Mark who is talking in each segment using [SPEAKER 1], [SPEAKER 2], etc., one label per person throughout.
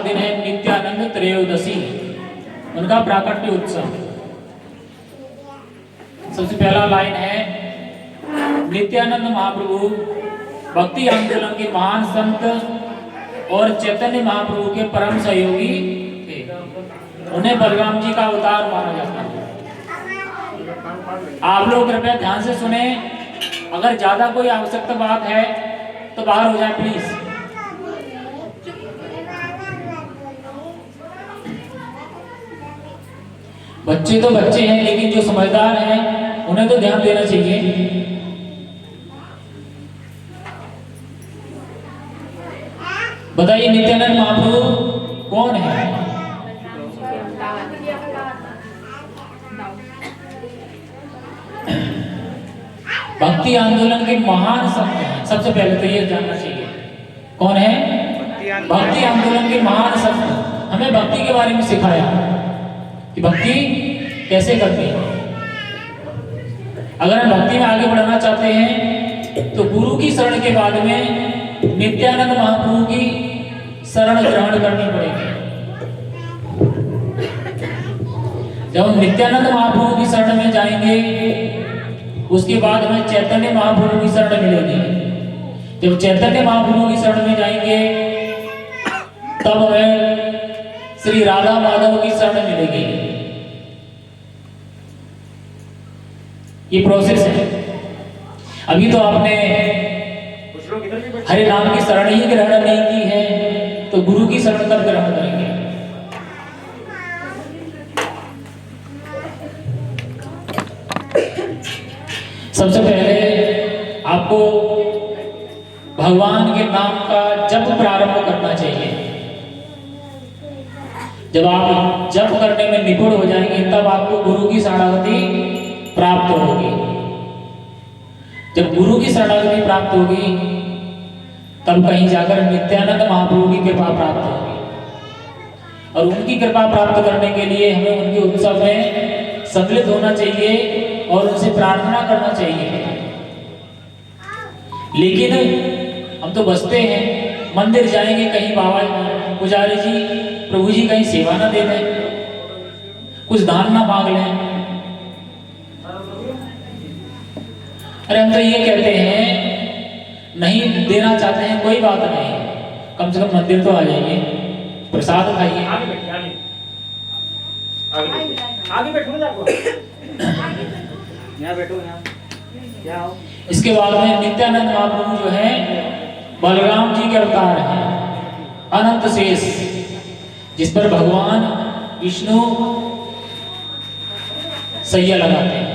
[SPEAKER 1] दिन है नित्यानंद त्रयोदशी, उनका प्राकट्य उत्सव। सबसे पहला लाइन है, नित्यानंद महाप्रभु भक्ति आंदोलन के महान संत और चैतन्य महाप्रभु के परम सहयोगी थे। उन्हें बलराम जी का अवतार माना जाता है। आप लोग कृपया ध्यान से सुने, अगर ज्यादा कोई आवश्यकता बात है तो बाहर हो जाए प्लीज। बच्चे तो बच्चे हैं, लेकिन जो समझदार हैं उन्हें तो ध्यान देना चाहिए। बताइए नित्यानंद महाप्रभु कौन है? भक्ति आंदोलन के महान संत हैं। सबसे पहले तो ये जानना चाहिए कौन है? भक्ति आंदोलन के महान संत। हमें भक्ति के बारे में सिखाया कि भक्ति कैसे करते हैं। अगर हम भक्ति में आगे बढ़ना चाहते हैं तो गुरु की शरण के बाद में नित्यानंद महाप्रभु की शरण ग्रहण करनी पड़ेगी। जब हम नित्यानंद महाप्रभु की शरण में जाएंगे, उसके बाद हमें चैतन्य महाप्रभु की शरण मिलेगी। जब चैतन्य महाप्रभु की शरण में जाएंगे, तब हमें श्री राधा माधव की शरण मिलेगी। ये प्रोसेस है। अभी तो आपने हरे नाम की शरण ही ग्रहण नहीं की है, तो गुरु की शरण कब ग्रहण करेंगे? सबसे पहले आपको भगवान के नाम का जप प्रारंभ करना चाहिए। जब आप जप करने में निपुण हो जाएंगे, तब आपको गुरु की शरणागति प्राप्त होगी। जब गुरु की शरणागति प्राप्त होगी, तब कहीं जाकर नित्यानंद महाप्रभु की कृपा प्राप्त होगी। और उनकी कृपा प्राप्त करने के लिए हमें उनके उत्सव में सम्मिलित होना चाहिए और उनसे प्रार्थना करना चाहिए। लेकिन हम तो बसते हैं, मंदिर जाएंगे, कहीं बाबा पुजारी जी प्रभु जी कहीं सेवा ना दे दें, कुछ दान ना मांग लें। अरे हम तो ये कहते हैं नहीं देना चाहते हैं, कोई बात नहीं, कम से कम मंदिर तो आ जाइए, प्रसाद खाइए। आगे बैठो ना, यहाँ बैठो, यहाँ आओ। इसके बाद में नित्यानंद महाप्रभु जो है बलराम जी के अवतार हैं, अनंत शेष, जिस पर भगवान विष्णु सैया लगाते हैं।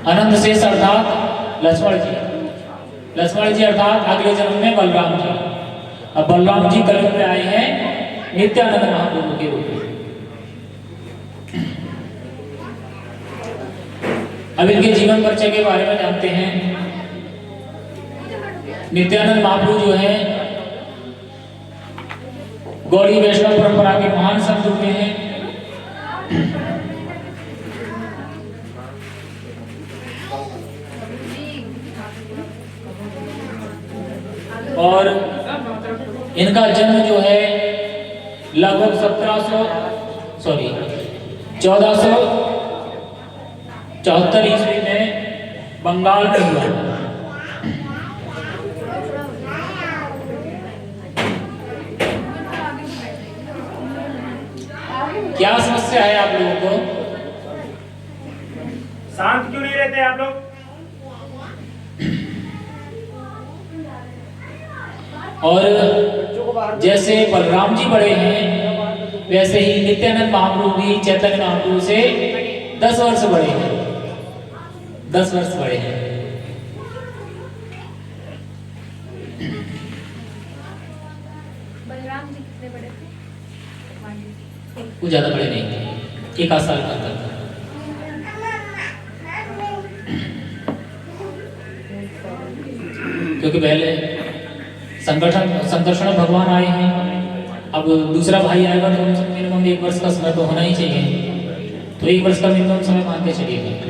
[SPEAKER 1] अनंत शेष अर्थात लक्ष्मण जी, लक्ष्मण जी अर्थात अगले जन्म में बलराम जी। अब बलराम जी कलयुग में आए हैं नित्यानंद महाप्रभु के रूप में। अब इनके जीवन परिचय के बारे में जानते हैं। नित्यानंद महाप्रभु जो है गौड़ी वैष्णव परंपरा के महान संत हुए हैं। और इनका जन्म जो है लगभग 1474 ईस्वी में बंगाल में हुआ। क्या समस्या है आप लोगों को?
[SPEAKER 2] शांत क्यों नहीं रहते आप लोग?
[SPEAKER 1] और जैसे बलराम जी बड़े हैं, वैसे ही नित्यानंद महाप्रभु भी चैतन्य महाप्रभु से 10 वर्ष बड़े हैं, 10 वर्ष बड़े हैं।
[SPEAKER 3] बलराम जी कितने बड़े थे?
[SPEAKER 1] वो ज्यादा बड़े नहीं थे, 1 आध साल का अंतर था। क्योंकि पहले संकर्षण भगवान आए हैं, अब दूसरा भाई आएगा तो मिनिमम 1 वर्ष का समय तो होना ही चाहिए, तो 1 वर्ष का मिनिमम समय मान के चलिएगा।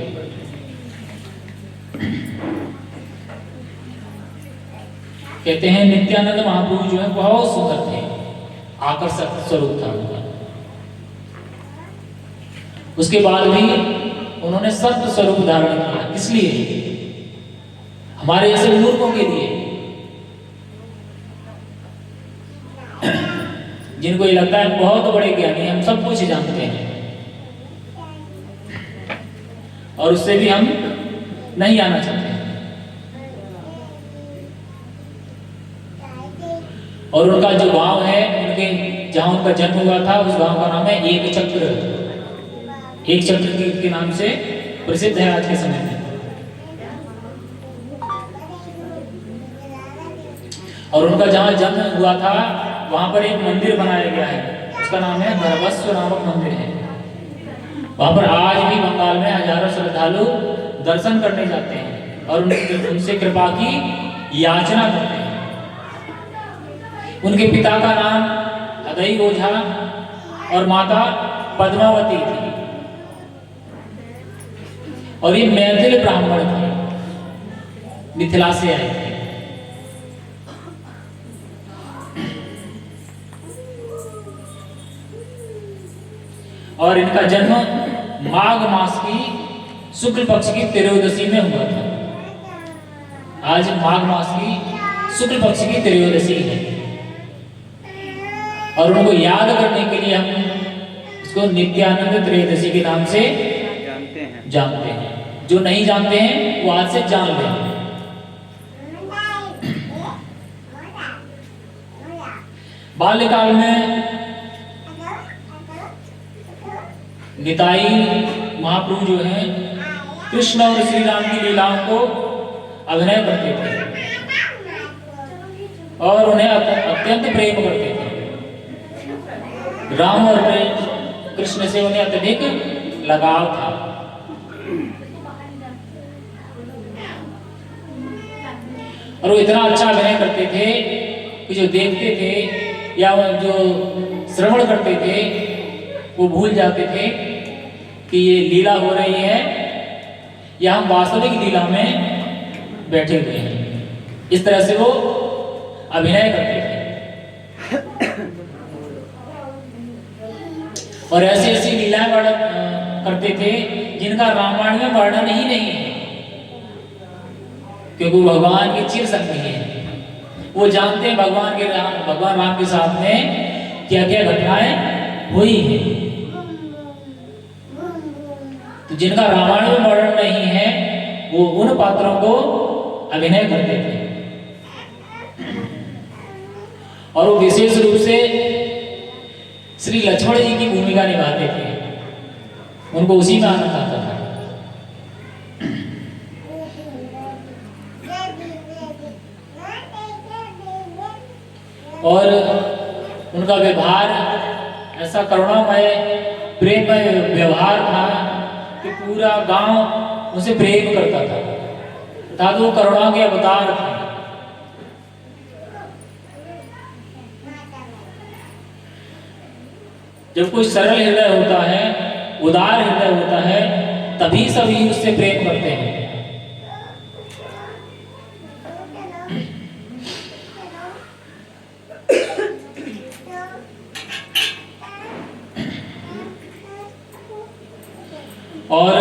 [SPEAKER 1] कहते हैं नित्यानंद महाप्रभु जो है बहुत सुंदर थे, आकर्षक स्वरूप था उनका। उसके बाद भी उन्होंने सत्य स्वरूप धारण किया। किस लिए? हमारे जैसे मूर्खों के लिए, जिनको ये लगता है बहुत बड़े ज्ञानी, हम सब कुछ जानते हैं और उससे भी हम नहीं आना चाहते। और उनका जो गांव है, उनके जहां उनका जन्म हुआ था, उस गांव का नाम है एक चक्र। एक चक्र के नाम से प्रसिद्ध है आज के समय में। और उनका जहां जन्म हुआ था वहां पर एक मंदिर बनाया गया है, उसका नाम है गर्भस्व नामक मंदिर है। वहां पर आज भी बंगाल में हजारों श्रद्धालु दर्शन करने जाते हैं और उनसे कृपा की याचना करते हैं। उनके पिता का नाम अदई ओझा और माता पद्मावती थी और ये मैथिल ब्राह्मण थे, मिथिला से आए थे। और इनका जन्म माघ मास की शुक्ल पक्ष की त्रयोदशी में हुआ था। आज माघ मास की शुक्ल पक्ष की त्रयोदशी है और उनको याद करने के लिए हम इसको नित्यानंद त्रयोदशी के नाम से जानते हैं। जो नहीं जानते हैं वो आज से जान लें। बाल्यकाल में निताई महाप्रभु जो हैं कृष्ण और श्री राम की लीलाओं को अभिनय करते थे और उन्हें अत्यंत प्रेम करते थे। राम और कृष्ण से उन्हें अत्यधिक लगाव था। और वो इतना अच्छा अभिनय करते थे कि जो देखते थे या जो श्रवण करते थे वो भूल जाते थे कि ये लीला हो रही है या हम वास्तविक लीला में बैठे हुए हैं। इस तरह से वो अभिनय करते थे और ऐसी ऐसी लीलाएं करते थे जिनका रामायण में वर्णन ही नहीं है, क्योंकि भगवान के चिर संगी हैं। वो जानते हैं भगवान राम के साथ में क्या क्या घटनाएं हुई हैं। तो जिनका रामायण में वर्णन नहीं है वो उन पात्रों को अभिनय करते थे और वो विशेष रूप से श्री लक्ष्मण जी की भूमिका निभाते थे। उनको उसी में आनंद आता था। और उनका व्यवहार ऐसा करुणामय प्रेममय व्यवहार था कि पूरा गांव उसे प्रेम करता था। वो करुणा के अवतार थे। जब कोई सरल हृदय होता है, उदार हृदय होता है, तभी सभी उससे प्रेम करते हैं। और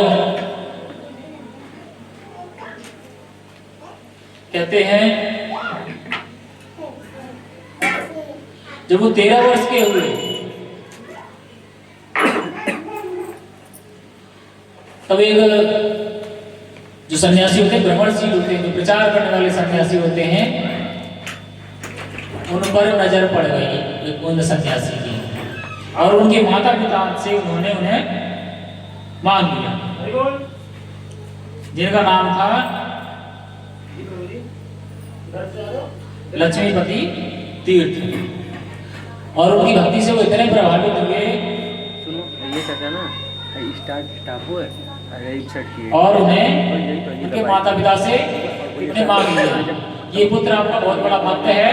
[SPEAKER 1] कहते हैं जब वो 13 वर्ष के हुए तब एक जो सन्यासी होते हैं, ब्रह्मणशील होते हैं, जो प्रचार करने वाले सन्यासी होते हैं, उन पर नजर पड़ गई उन सन्यासी की और उनके माता पिता से उन्होंने उन्हें मांग लिया, जिनका नाम था लक्ष्मीपति तीर्थ। और उनकी भक्ति से वो इतने प्रभावित हुए।
[SPEAKER 3] सुनो ये कहता ना स्टाफ हुआ
[SPEAKER 1] और उन्हें उनके माता पिता से उन्हें मांग लिया, ये पुत्र आपका बहुत बड़ा भक्त है,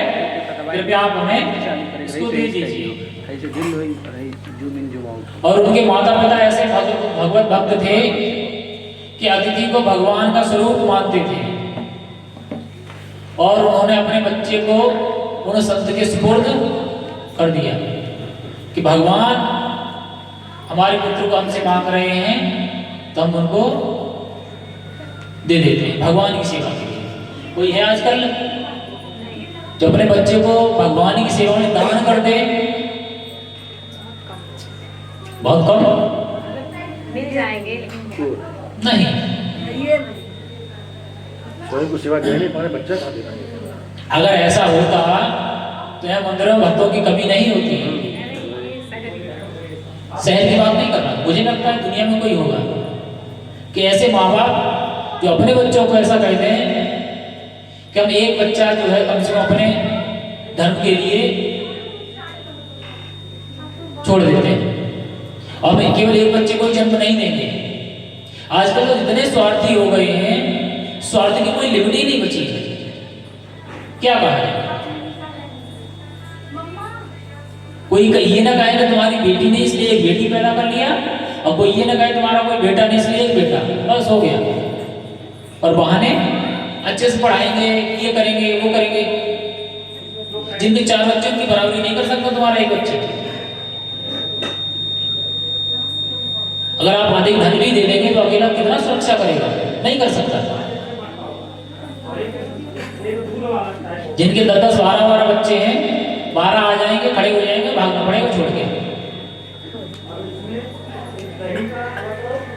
[SPEAKER 1] कृपया आप हमें इसको दे दीजिए। और उनके माता पिता ऐसे भगवत भक्त थे कि अतिथि को भगवान का स्वरूप मानते थे और उन्होंने अपने बच्चे को उन संत के सुपुर्द कर दिया कि भगवान हमारे पुत्र को हमसे मांग रहे हैं तो हम उनको दे देते हैं भगवान की सेवा के लिए। कोई है आजकल जो अपने बच्चे को भगवान की सेवा में दान कर दे? बहुत कम।
[SPEAKER 4] मिल जाएंगे
[SPEAKER 1] नहीं,
[SPEAKER 3] स्वयं को सेवा दे नहीं पा रहे, बच्चा खा दे रहा है।
[SPEAKER 1] अगर ऐसा होता तो यहाँ मंदिर में भक्तों की कमी नहीं होती। शहर की बात नहीं कर रहा, मुझे लगता है दुनिया में कोई होगा कि ऐसे माँ बाप जो अपने बच्चों को ऐसा कहते हैं कि हम एक बच्चा जो है कम से कम अपने धर्म के लिए छोड़ देते हैं और हम केवल एक बच्चे को जन्म नहीं देंगे। आजकल तो इतने स्वार्थी हो गए हैं, स्वार्थ की कोई लिमिट ही नहीं बची है। क्या कहा है? कोई ये ना कहे कि तुम्हारी बेटी ने इसलिए एक बेटी पैदा कर लिया और कोई ये ना कहे तुम्हारा कोई बेटा नहीं इसलिए एक बेटा, बस हो गया। और बहाने अच्छे से पढ़ाएंगे, ये करेंगे, वो करेंगे। जिनके 4 बच्चे उनकी बराबरी नहीं कर सकता तुम्हारा एक बच्चे। अगर आप अधिक धन भी दे देंगे तो अकेला कितना सुरक्षा करेगा? नहीं कर सकता। जिनके 10-10, 12-12 बच्चे हैं, 12 आ जाएंगे, खड़े हो जाएंगे, भागना पड़ेगा छोड़ के।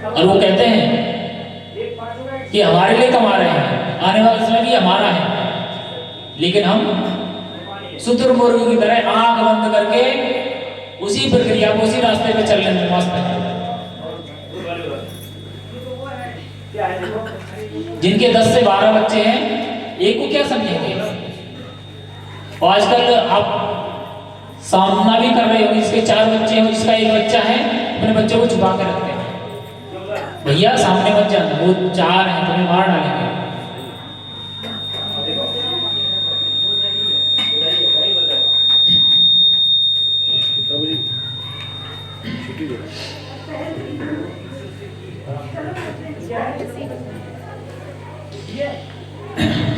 [SPEAKER 1] और वो कहते हैं कि हमारे लिए कमा रहे हैं, आने वाला समय भी हमारा है, लेकिन हम शुतुरमुर्ग की तरह आंख बंद करके उसी प्रक्रिया को, उसी रास्ते पे चलने में मस्त है। जिनके 10 से 12 बच्चे हैं, एक को क्या समझेंगे? और आजकल आप सामना भी कर रहे हो, जिसके 4 बच्चे हैं, जिसका एक बच्चा है, अपने बच्चों को छुपा के रखते हैं। भैया सामने मत जाना, वो 4 हैं, तुम्हें मार डालेंगे।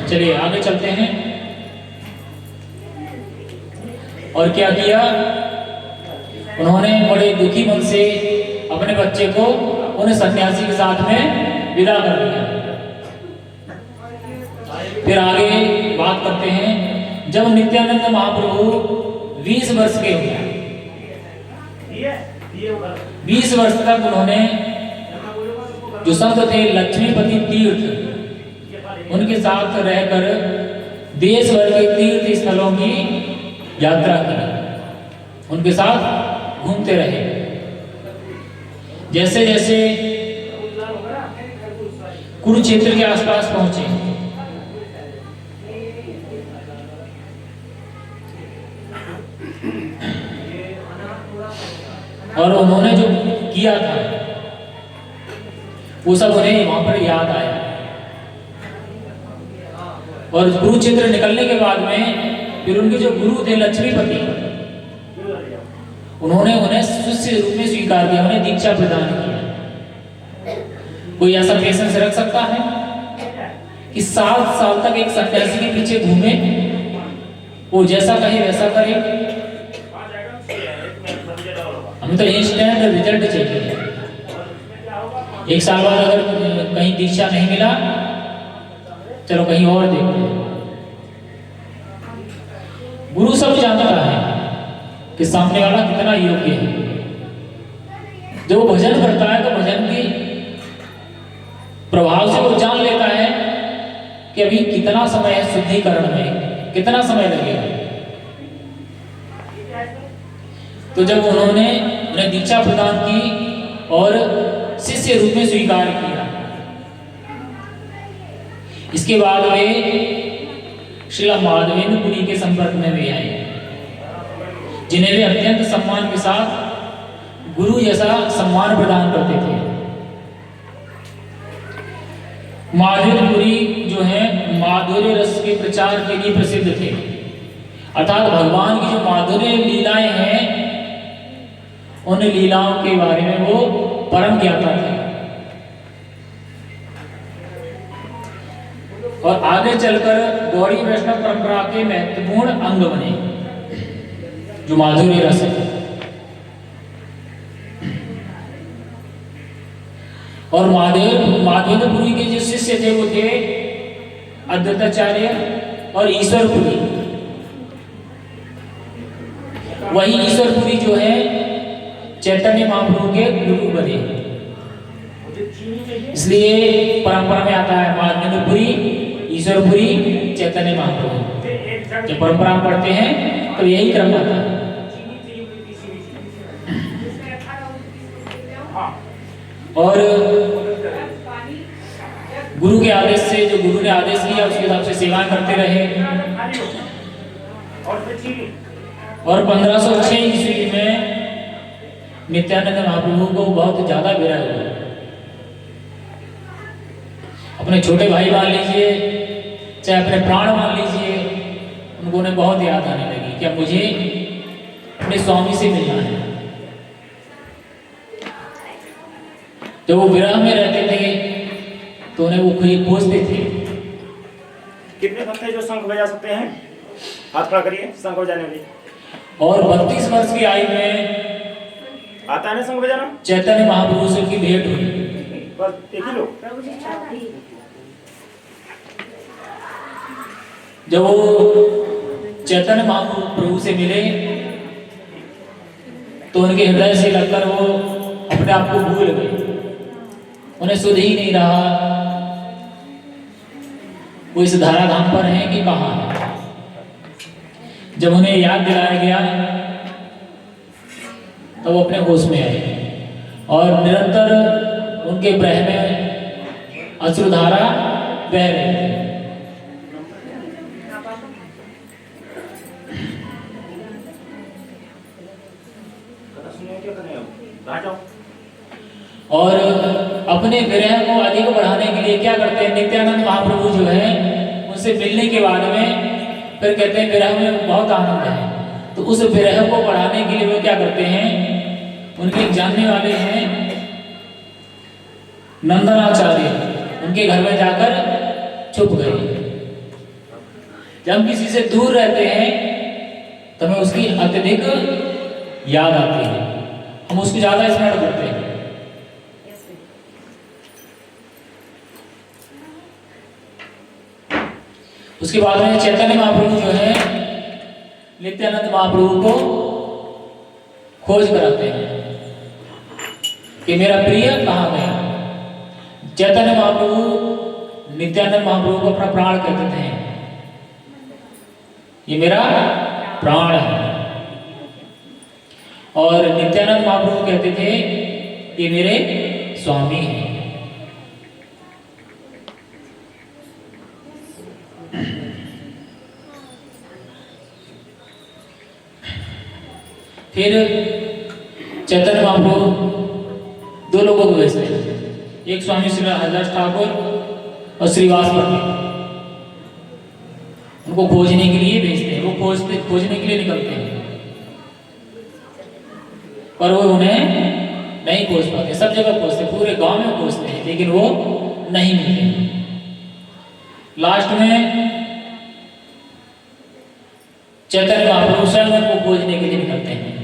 [SPEAKER 1] चलिए आगे चलते हैं। और क्या किया उन्होंने? बड़े दुखी मन से अपने बच्चे को उन सन्यासी के साथ में विदा कर दिया। फिर आगे बात करते हैं। जब नित्यानंद महाप्रभु 20 वर्ष के हुए, 20 वर्ष तक उन्होंने जो संत थे लक्ष्मीपति तीर्थ, उनके साथ रहकर देश भर के तीर्थ स्थलों की यात्रा की, उनके साथ घूमते रहे। जैसे जैसे कुरुक्षेत्र के आसपास पहुंचे, और उन्होंने जो किया था वो सब उन्हें वहां पर याद आया। और कुरुक्षेत्र निकलने के बाद में फिर उनके जो गुरु थे लक्ष्मीपति, उन्होंने उन्हें शिष्य रूप में स्वीकार किया, उन्हें दीक्षा प्रदान किया। कोई ऐसा पेशेंस रख सकता है कि 7 साल तक एक सन्यासी के पीछे घूमे, वो जैसा कहे वैसा करे? हमें तो इंस्टेंट रिजल्ट चाहिए। 1 साल बाद अगर कहीं दीक्षा नहीं मिला, चलो कहीं और देखो। गुरु सब जानता है कि सामने वाला कितना योग्य है। जब वो भजन करता है तो भजन की प्रभाव से वो जान लेता है कि अभी कितना समय है शुद्धिकरण में, कितना समय लगेगा। तो जब उन्होंने उन्हें दीक्षा प्रदान की और शिष्य रूप में स्वीकार किया, इसके बाद वे श्रीला माधवेंद्र पुरी के संपर्क में भी आए, जिन्हें वे अत्यंत सम्मान के साथ गुरु जैसा सम्मान प्रदान करते थे। माधवेंद्र पुरी जो है माधुर्य रस के प्रचार के लिए प्रसिद्ध थे, अर्थात भगवान की जो माधुर्य लीलाएं हैं, उन लीलाओं के बारे में वो परम ज्ञाता थे। और आगे चलकर गौड़ी वैष्णव परंपरा के महत्वपूर्ण अंग बने, जो माधुर्य रस है। और माधवेंद्रपुरी के जो शिष्य थे वो थे अद्वैताचार्य और ईश्वरपुरी। वही ईश्वरपुरी जो है चैतन्य महाप्रभु के गुरु बने, इसलिए परंपरा में आता है माधवेंद्रपुरी, ईश्वरपुरी, चैतन्य महाप्रभु। जब परंपरा में पढ़ते हैं तो यही क्रम आता है। और गुरु के आदेश से, जो गुरु ने आदेश किया उसके हिसाब से सेवा करते रहे। और 1506 ईस्वी में नित्यानंद महाप्रभु को बहुत ज्यादा विरह हुआ। अपने छोटे भाई मान लीजिए, चाहे अपने प्राण मान लीजिए, उनको ने बहुत याद आने लगी कि अब मुझे अपने स्वामी से मिलना है। जब वो विरह में रहते थे तो उन्हें वो खोजते थे।
[SPEAKER 2] कितने भक्त हैं जो शंख बजा सकते हैं? हाथ खड़ा करिए, शंख बजाने वाले।
[SPEAKER 1] और 32 वर्ष की आयु में
[SPEAKER 2] आता है ना शंख बजाना?
[SPEAKER 1] चैतन्य महाप्रभु से उनकी भेंट हुई।
[SPEAKER 2] बस एक ही लोग।
[SPEAKER 1] जब वो चैतन्य महाप्रभु से मिले तो उनके हृदय से लगकर वो अपने आप को भूल गए। उन्हें सुध ही नहीं रहा वो इस धराधाम पर है कि कहाँ है। जब उन्हें याद दिलाया गया तो वो अपने होश में आए और निरंतर उनके ब्रह में अश्रुधारा बह रही थी। और अपने विरह को अधिक बढ़ाने के लिए क्या करते हैं, नित्यानंद महाप्रभु जो है उनसे मिलने के बाद में फिर कहते हैं विरह में बहुत आनंद है। तो उस विरह को बढ़ाने के लिए वो क्या करते हैं, उनके जानने वाले हैं नंदनाचार्य, उनके घर में जाकर छुप गए। जब हम किसी से दूर रहते हैं तो हमें उसकी अत्यधिक याद आती है, हम उसको ज्यादा स्मरण करते हैं। उसके बाद में चैतन्य महाप्रभु जो है नित्यानंद महाप्रभु को खोज कराते हैं कि मेरा प्रिय कहाँ गया। चैतन्य महाप्रभु नित्यानंद महाप्रभु को अपना प्राण कहते थे, ये मेरा प्राण है। और नित्यानंद महाप्रभु कहते थे ये मेरे स्वामी हैं। फिर चैतन्य महाप्रभु दो लोगों को भेजते हैं, एक स्वामी श्री हरिदास ठाकुर और श्रीवास पंडित। उनको खोजने के लिए भेजते हैं। वो खोजने के लिए निकलते हैं पर वो उन्हें नहीं खोज पाते। सब जगह खोजते, पूरे गांव में खोजते हैं, लेकिन वो नहीं मिलते। लास्ट में चैतन्य महाप्रभु स्वयं उनको खोजने के लिए निकलते हैं।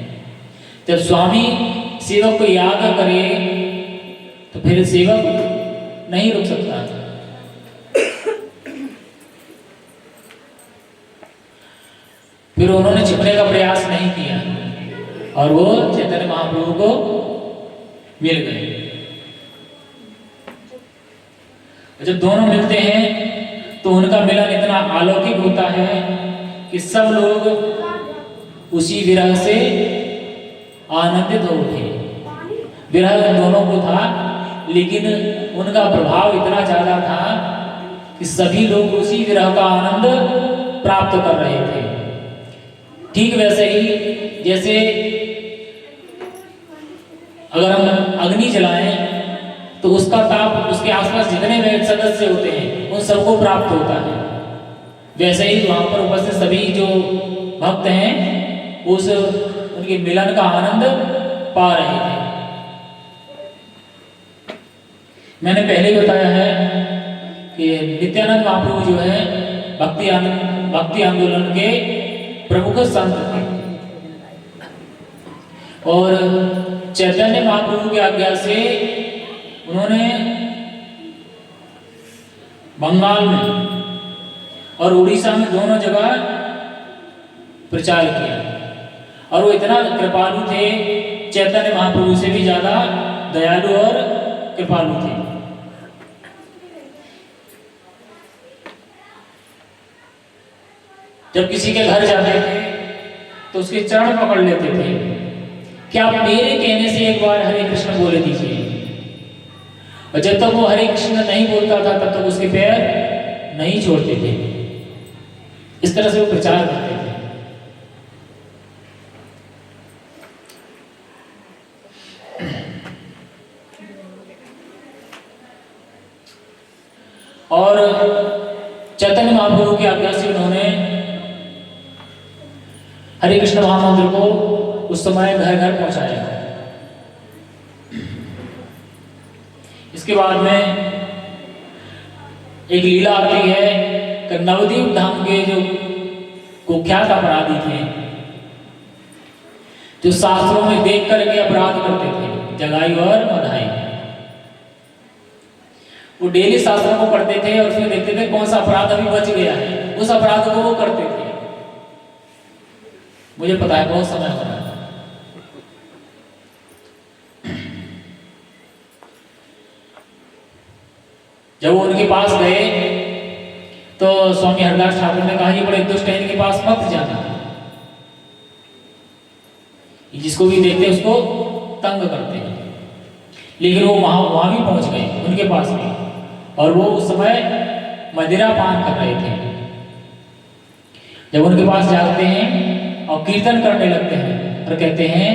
[SPEAKER 1] जब स्वामी सेवक को याद करे तो फिर सेवक नहीं रुक सकता। फिर उन्होंने छिपने का प्रयास नहीं किया और वो चैतन्य महाप्रभु को मिल गए। जब दोनों मिलते हैं तो उनका मिलन इतना अलौकिक होता है कि सब लोग उसी विरह से आनंदित हो उठे। विरह उन दोनों को था, लेकिन उनका प्रभाव इतना ज्यादा था कि सभी लोग उसी विरह का आनंद प्राप्त कर रहे थे। ठीक वैसे ही जैसे अगर हम अग्नि जलाएं तो उसका ताप उसके आसपास जितने भी सदस्य होते हैं उन सबको प्राप्त होता है, वैसे ही वहां पर उपस्थित सभी जो भक्त हैं उस उनके मिलन का आनंद पा रहे थे। मैंने पहले बताया है कि नित्यानंद महाप्रभु जो है भक्ति आंदोलन के प्रमुख संत थे और चैतन्य महाप्रभु की आज्ञा से उन्होंने बंगाल में और उड़ीसा में दोनों जगह प्रचार किया और वो इतना कृपालु थे, चैतन्य महाप्रभु से भी ज्यादा दयालु और कृपालु थे। जब किसी के घर जाते थे तो उसके चरण पकड़ लेते थे कि आप मेरे कहने से एक बार हरे कृष्ण बोले दीजिए, और जब तक वो हरे कृष्ण नहीं बोलता था तब तक उसके पैर नहीं छोड़ते थे। इस तरह से वो प्रचार करते थे। और चैतन्य महाप्रभु की आज्ञा से उन्होंने हरे कृष्ण महामंत्र को उस समय घर घर पहुंचाया। इसके बाद में एक लीला आती है कि नवद्वीप धाम के जो कुख्यात अपराधी थे, जो शास्त्रों में देख करके अपराध करते थे, जगाई और मधाई, वो डेली शास्त्रों को पढ़ते थे और उसमें देखते थे कौन सा अपराध अभी बच गया है, उस अपराध को वो करते थे। मुझे पता है बहुत समय हो रहा है। जब वो उनके पास गए तो स्वामी हरदास ठाकुर ने कहा, ये बड़े दुष्ट हैं, इनके पास मत जाना, जिसको भी देखते उसको तंग करते हैं। लेकिन वो वहां भी पहुंच गए उनके पास भी, और वो उस समय मदिरा पान कर रहे थे। जब उनके पास जाते हैं और कीर्तन करने लगते हैं और कहते हैं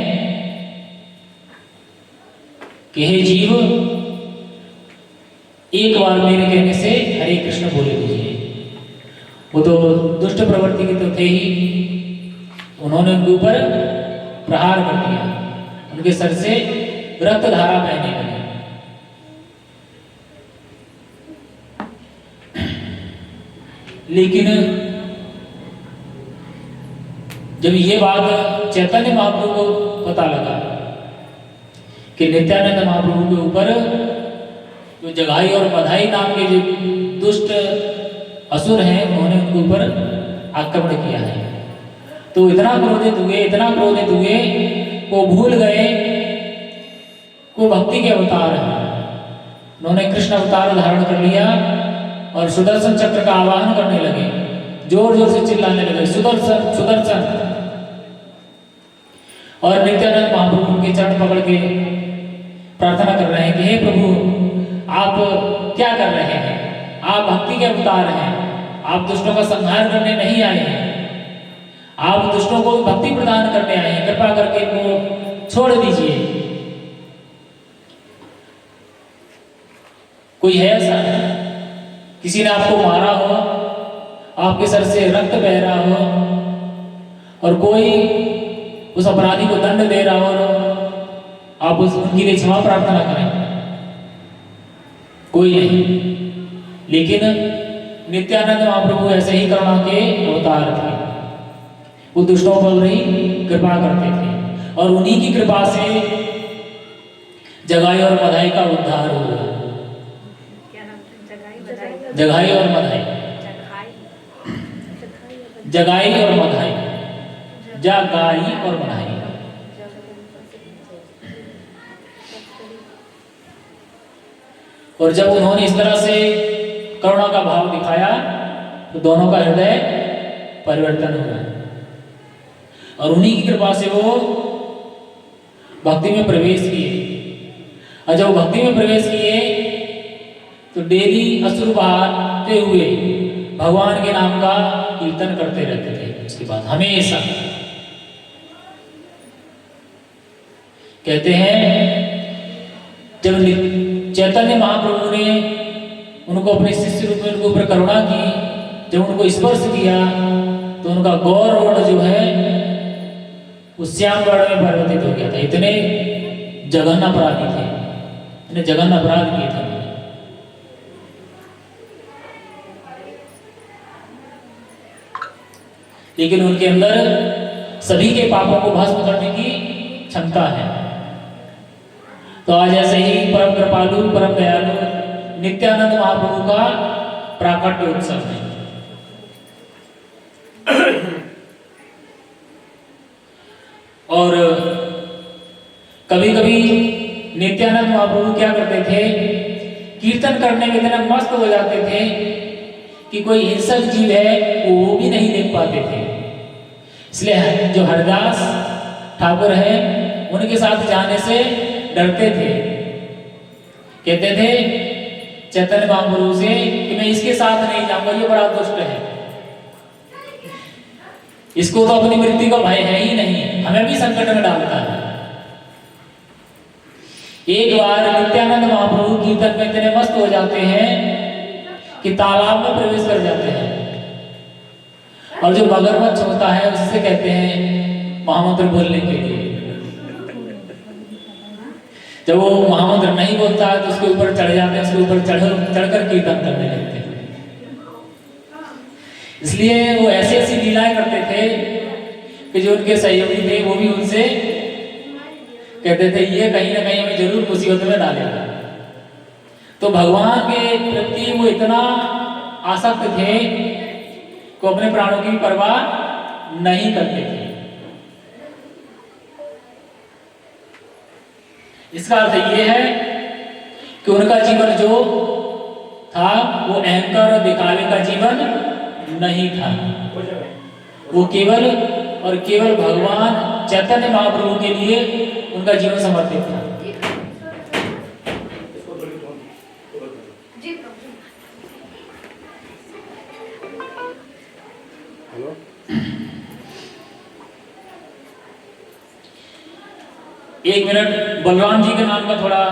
[SPEAKER 1] कि हे जीव, एक बार मेरे कहने से हरे कृष्ण बोले दीजिए। वो तो दुष्ट प्रवृत्ति के तो थे ही, उन्होंने उनके ऊपर प्रहार कर दिया, उनके सर से रक्त धारा बहने लगी। लेकिन जब ये बात चैतन्य महाप्रभु को पता लगा कि नित्यानंद महाप्रभु के ऊपर जो जगाई और मधाई नाम के जो दुष्ट असुर हैं, उन्होंने उनके ऊपर आक्रमण किया है, तो इतना क्रोधित हुए वो भूल गए वो भक्ति के अवतार है। उन्होंने कृष्ण अवतार धारण कर लिया और सुदर्शन चक्र का आवाहन करने लगे, जोर जोर से चिल्लाने लगे, सुदर्शन सुदर्शन। और नित्यानंद महाप्रभु के चरण पकड़ के प्रार्थना कर रहे हैं कि हे प्रभु, आप क्या कर रहे हैं? आप भक्ति के अवतार हैं, आप दुष्टों का संहार करने नहीं आए हैं, आप दुष्टों को भक्ति प्रदान करने आए हैं, कृपा करके इनको छोड़ दीजिए। कोई है ऐसा? किसी ने आपको मारा हो, आपके सर से रक्त बह रहा हो, और कोई उस अपराधी को दंड दे रहा हो, आप उनके लिए क्षमा प्रार्थना करें? कोई नहीं। लेकिन नित्यानंद महाप्रभु ऐसे ही करुणा के अवतार थे, वो दुष्टों पर ही कृपा करते थे, और उन्हीं की कृपा से जगाई और मधाई का उद्धार हुआ। जगाई और मधाई, जगाई और मधाई, जगाई और मधाई। और जब उन्होंने इस तरह से करुणा का भाव दिखाया तो दोनों का हृदय परिवर्तन हुआ, और उन्हीं की कृपा से वो भक्ति में प्रवेश किए। और जब भक्ति में प्रवेश किए तो डेली असुर बहाते हुए भगवान के नाम का कीर्तन करते रहते थे। उसके बाद हमेशा कहते हैं, जब चैतन्य महाप्रभु ने उनको अपने शिष्य रूप में उनके ऊपर करुणा की, जब उनको स्पर्श किया तो उनका गौर वर्ण जो है उस श्याम वर्ण में परिवर्तित हो गया था। इतने जघन्य अपराधी थे, इतने जघन्य अपराध किए थे। लेकिन उनके अंदर सभी के पापों को भस्म करने की क्षमता है। तो आज ऐसे ही परम कृपालु परम दयालु नित्यानंद महाप्रभु का प्राकट्य उत्सव है। और कभी कभी नित्यानंद महाप्रभु क्या करते थे, कीर्तन करने में इतना मस्त हो जाते थे कि कोई हिंसक जीव है वो भी नहीं देख पाते थे। इसलिए जो हरदास ठाकुर है उनके साथ जाने से डरते थे, कहते थे चैतन्य महाप्रभु से कि मैं इसके साथ नहीं जाऊंगा, ये बड़ा दुष्ट है, इसको तो अपनी मृत्यु का भय है ही नहीं, हमें भी संकट में डालता है। एक बार नित्यानंद महाप्रभु कीर्तन में इतने मस्त हो जाते हैं कि तालाब में प्रवेश कर जाते हैं और जो मगरमच्छ होता है उससे कहते हैं महामंत्र बोलने के लिए। जब वो महामंत्र नहीं बोलता है तो उसके ऊपर चढ़ जाते हैं, उसके ऊपर चढ़कर कीर्तन करने लगते हैं। इसलिए वो ऐसी ऐसी लीलाएं करते थे कि जो उनके सहयोगी थे वो भी उनसे कहते थे ये कहीं ना कहीं हमें जरूर मुसीबत में डालेगा। तो भगवान के प्रति वो इतना आसक्त थे कि अपने प्राणों की परवाह नहीं करते थे। इसका अर्थ ये है कि उनका जीवन जो था वो अहंकार और दिखावे का जीवन नहीं था, वो केवल और केवल भगवान चैतन्य महाप्रभु के लिए उनका जीवन समर्पित था। एक मिनट बलराम जी के नाम का थोड़ा,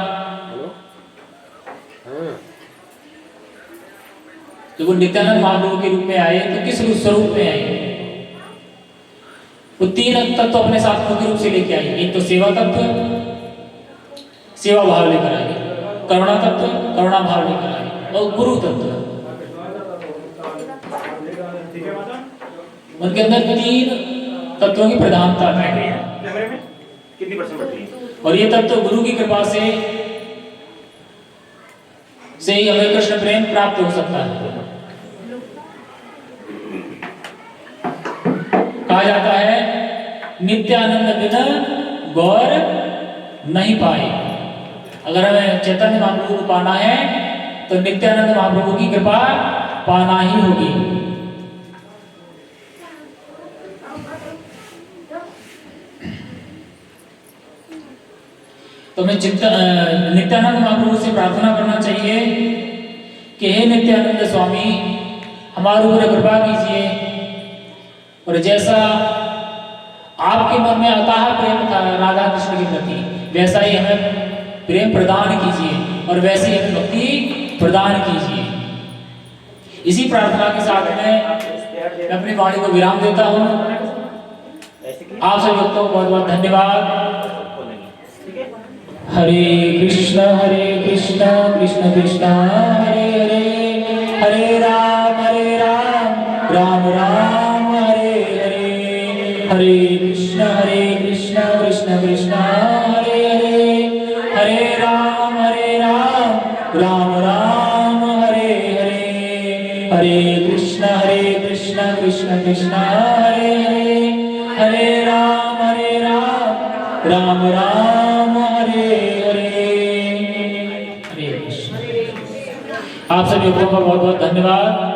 [SPEAKER 1] जब वो नित्यानंद महाप्रभु के रूप में आए तो किस स्वरूप में आए? वो तीन तत्व अपने साथ मुख्य रूप से लेके आए। एक तो सेवा तत्व, सेवा भाव लेकर आए, करुणा तत्व, करुणा भाव लेकर आए, और गुरु तत्व। उनके अंदर तीन तत्वों की प्रधानता है।
[SPEAKER 2] कितनी परसेंट बढ़ती है?
[SPEAKER 1] और ये तत्व गुरु की कृपा से ही हमें कृष्ण प्रेम प्राप्त हो सकता है। कहा जाता है नित्यानंद बिना गौर नहीं पाए। अगर हमें चैतन्य महाप्रभु को पाना है तो नित्यानंद महाप्रभु की कृपा पाना ही होगी। तो हमें नित्यानंद महाप्रभु से प्रार्थना करना चाहिए कि हे नित्यानंद स्वामी हमारे ऊपर कृपा कीजिए, और जैसा आपके मन में अथाह प्रेम था राधा कृष्ण के प्रति, वैसा ही हमें प्रेम प्रदान कीजिए और वैसे ही हमें भक्ति प्रदान कीजिए। इसी प्रार्थना के साथ मैं अपनी वाणी को विराम देता हूँ। आप सभी भक्तों को बहुत बहुत धन्यवाद। हरे कृष्ण कृष्ण कृष्ण हरे हरे, हरे राम राम राम हरे हरे, हरे कृष्ण कृष्ण कृष्ण हरे हरे, हरे राम राम राम हरे हरे, हरे कृष्ण कृष्ण कृष्ण हरे हरे, हरे राम राम राम हरे हरे, हरे कृष्ण। आप सभी को बहुत बहुत धन्यवाद।